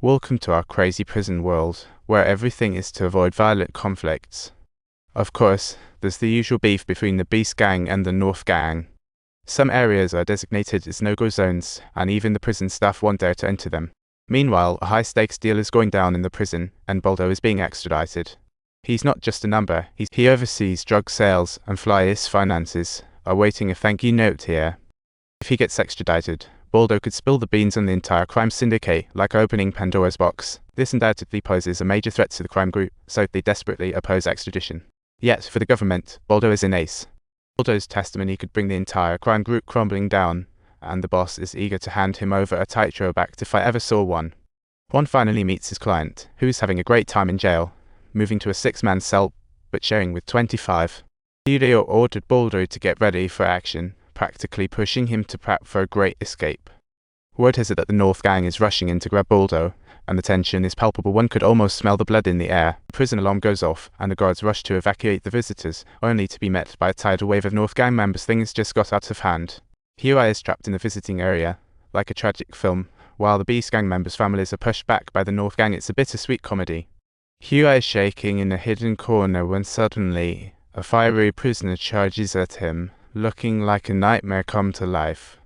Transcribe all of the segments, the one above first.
Welcome to our crazy prison world, where everything is to avoid violent conflicts. Of course, there's the usual beef between the Beast Gang and the North Gang. Some areas are designated as no-go zones, and even the prison staff won't dare to enter them. Meanwhile, a high-stakes deal is going down in the prison, and Baldo is being extradited. He's not just a number, he oversees drug sales and flyers finances, awaiting a thank you note here. If he gets extradited, Baldo could spill the beans on the entire crime syndicate, like opening Pandora's box. This undoubtedly poses a major threat to the crime group, so they desperately oppose extradition. Yet, for the government, Baldo is an ace. Baldo's testimony could bring the entire crime group crumbling down, and the boss is eager to hand him over a tightrope act if I ever saw one. Juan finally meets his client, who is having a great time in jail, moving to a 6-man cell, but sharing with 25. Julio ordered Baldo to get ready for action, practically pushing him to prep for a great escape. Word has it that the North Gang is rushing in to grab Baldo, and the tension is palpable. One could almost smell the blood in the air. The prison alarm goes off, and the guards rush to evacuate the visitors, only to be met by a tidal wave of North Gang members. Things just got out of hand. Huey is trapped in the visiting area, like a tragic film, while the Beast Gang members' families are pushed back by the North Gang. It's a bittersweet comedy. Huey is shaking in a hidden corner when suddenly a fiery prisoner charges at him, looking like a nightmare come to life.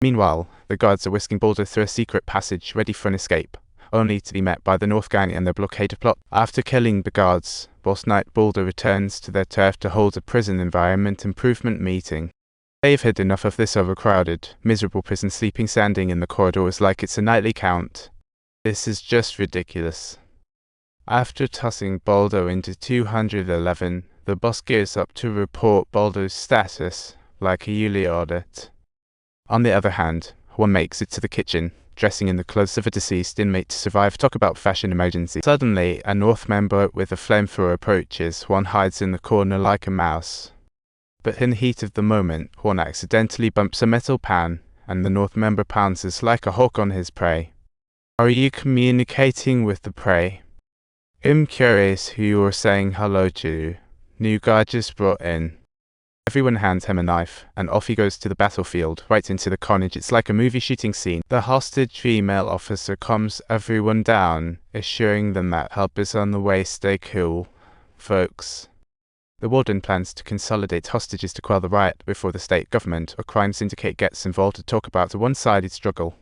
Meanwhile, the guards are whisking Baldo through a secret passage, ready for an escape, only to be met by the North Gang and their blockade plot. After killing the guards, Boss Knight Baldo returns to their turf to hold a prison environment improvement meeting. They've had enough of this overcrowded, miserable prison, sleeping standing in the corridors like it's a nightly count. This is just ridiculous. After tossing Baldo into 211, the boss gears up to report Baldo's status, like a yearly audit. On the other hand, Juan makes it to the kitchen, dressing in the clothes of a deceased inmate to survive. Talk about fashion emergency. Suddenly, a North member with a flamethrower approaches. Juan hides in the corner like a mouse. But in the heat of the moment, Juan accidentally bumps a metal pan, and the North member pounces like a hawk on his prey. Are you communicating with the prey? I'm curious who you're saying hello to. New guy just brought in. Everyone hands him a knife, and off he goes to the battlefield, right into the carnage. It's like a movie shooting scene. The hostage female officer calms everyone down, assuring them that help is on the way. Stay cool, folks. The warden plans to consolidate hostages to quell the riot before the state government or crime syndicate gets involved to talk about a one-sided struggle.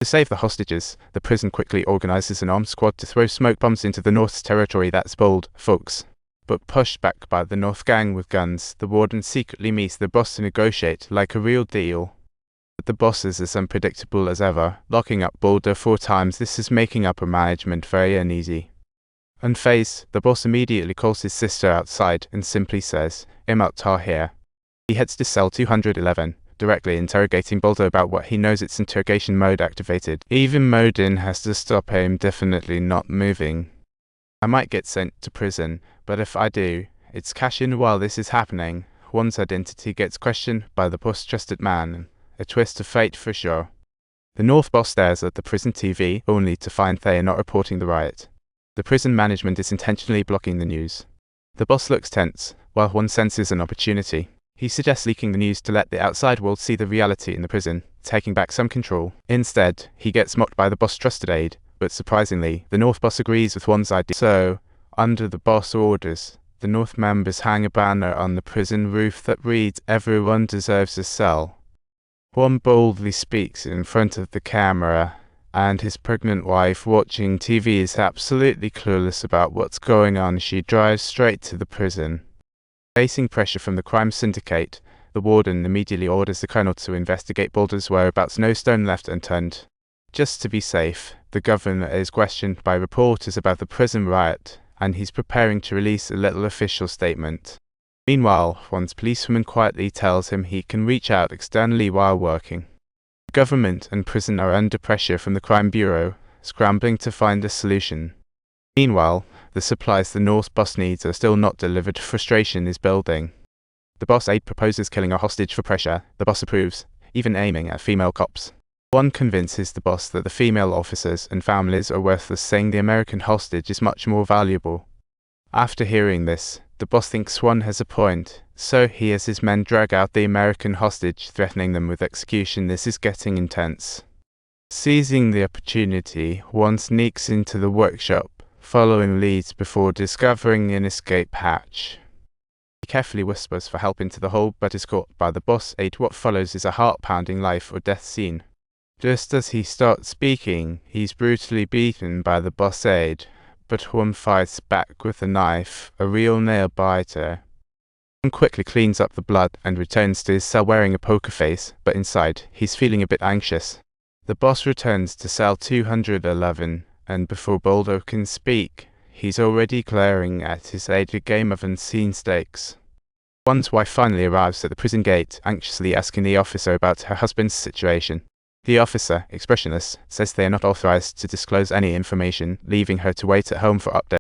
To save the hostages, the prison quickly organizes an armed squad to throw smoke bombs into the North's territory. That's bold, folks. But pushed back by the North Gang with guns, the warden secretly meets the boss to negotiate like a real deal. But the boss is as unpredictable as ever, locking up Baldo 4 times. This is making upper management very uneasy. Unfazed, the boss immediately calls his sister outside and simply says, "I'm out here." He heads to cell 211, directly interrogating Baldo about what he knows. Its interrogation mode activated. Even Modin has to stop him, definitely not moving. I might get sent to prison, but if I do, it's cash in while this is happening. Juan's identity gets questioned by the boss' trusted man. A twist of fate for sure. The North boss stares at the prison TV, only to find they are not reporting the riot. The prison management is intentionally blocking the news. The boss looks tense, while Juan senses an opportunity. He suggests leaking the news to let the outside world see the reality in the prison, taking back some control. Instead, he gets mocked by the boss' trusted aide, but surprisingly, the North boss agrees with Juan's idea. So, under the boss' orders, the North members hang a banner on the prison roof that reads, "Everyone deserves a cell." Juan boldly speaks in front of the camera, and his pregnant wife watching TV is absolutely clueless about what's going on. She drives straight to the prison. Facing pressure from the crime syndicate, the warden immediately orders the colonel to investigate Baldo's whereabouts. No stone left unturned. Just to be safe, the governor is questioned by reporters about the prison riot, and he's preparing to release a little official statement. Meanwhile, Juan's policewoman quietly tells him he can reach out externally while working. The government and prison are under pressure from the crime bureau, scrambling to find a solution. Meanwhile, the supplies the North boss needs are still not delivered. Frustration is building. The boss aide proposes killing a hostage for pressure. The boss approves, even aiming at female cops. Juan convinces the boss that the female officers and families are worthless, saying the American hostage is much more valuable. After hearing this, the boss thinks Juan has a point, so he has his men drag out the American hostage, threatening them with execution. This is getting intense. Seizing the opportunity, one sneaks into the workshop, following leads before discovering an escape hatch. He carefully whispers for help into the hole, but is caught by the boss aide. What follows is a heart-pounding life or death scene. Just as he starts speaking, he's brutally beaten by the boss aide, but Huam fights back with a knife, a real nail-biter. Huam quickly cleans up the blood and returns to his cell wearing a poker face, but inside, he's feeling a bit anxious. The boss returns to cell 211, and before Baldo can speak, he's already glaring at his aide a game of unseen stakes. Huam's wife finally arrives at the prison gate, anxiously asking the officer about her husband's situation. The officer, expressionless, says they are not authorized to disclose any information, leaving her to wait at home for updates.